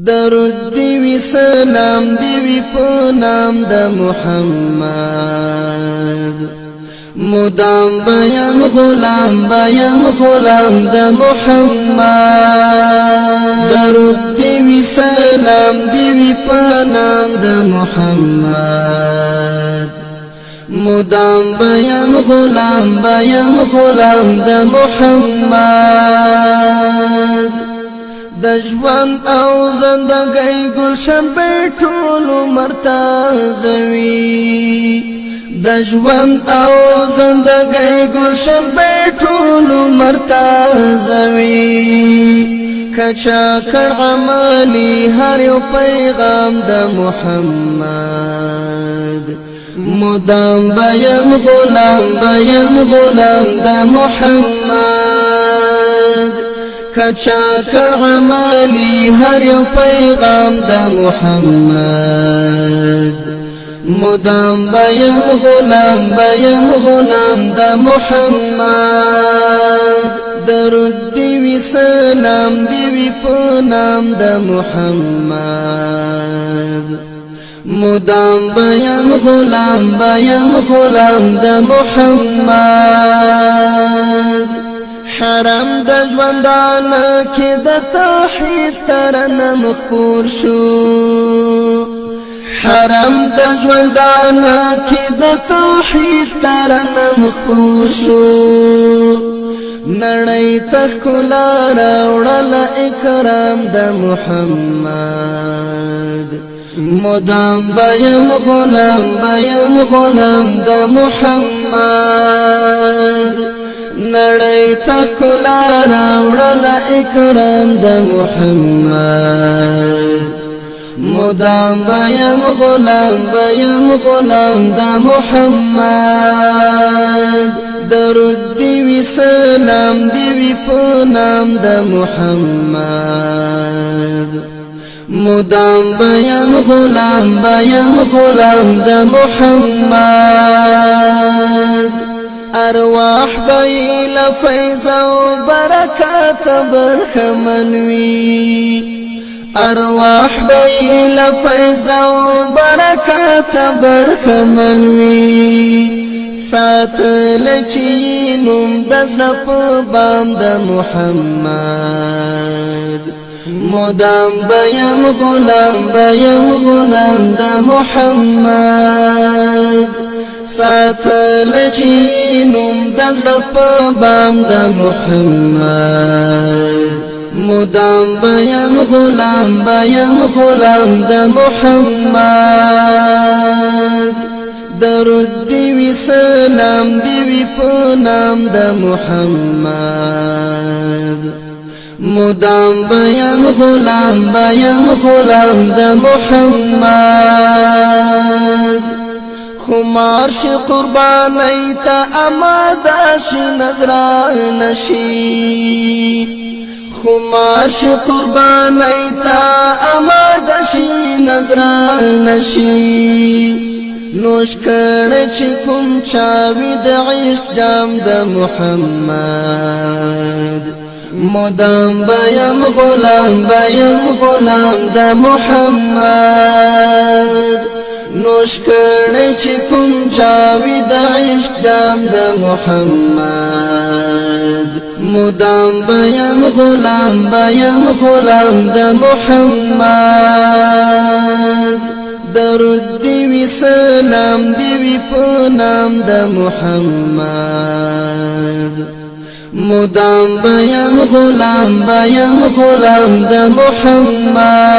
درود دی سلام دی په نام د محمد مدام بیم غلام د محمد درود دی سلام دی په نام د محمد مدام بیم غلام د محمد د ژوند او زندګۍ ګلشن به ټول مرتضوي د ژوند او زندګۍ ګلشن به ټول مرتضوي کچا کړ عملي هر یو پیغام د محمد مدام بیم غلام د محمد کچا کړ عملي هر یو پیغام د محمد مدام بیم غلام د محمد درود دی سلام دی په نام د محمد مدام بیم غلام د محمد حرم د ژوندانه کې د توحید ترنم خپور شو حرم د ژوندانه کې د توحید ترنم خپور شو نړۍ ته ښکلا راوړل اکرام د محمد مدام بیم غلام د محمد نړۍ ته ښکلا راوړل اکرام د محمد مدام بیم غلام د محمد درود دی سلام دی په نام د محمد مدام بیم غلام د محمد ارواح بیل فیض و برکات برخمنوی ارواح بیل فیض و برکات برخمنوی ساتل چینم دزنا په بام د محمد مدام بیم غلام د محمد ساتل چینم دزنا په بام د محمد مدام بیم غلام د محمد درود دی سلام دی په نام د محمد مدام بیم غلام د محمد خمار شي قربانی تا اماده شي نظرانه شي خمار شي قربانی تا اماده شي نظرانه شي نوش کړه چې کوم چاوي د عشق جام د محمد مدام بیم غلام د محمد نوش کړه چې کوم چاوي د عشق جام د محمد مدام بیم غلام د محمد درود دی سلام دی په نام د محمد مدام بیم غلام د محمد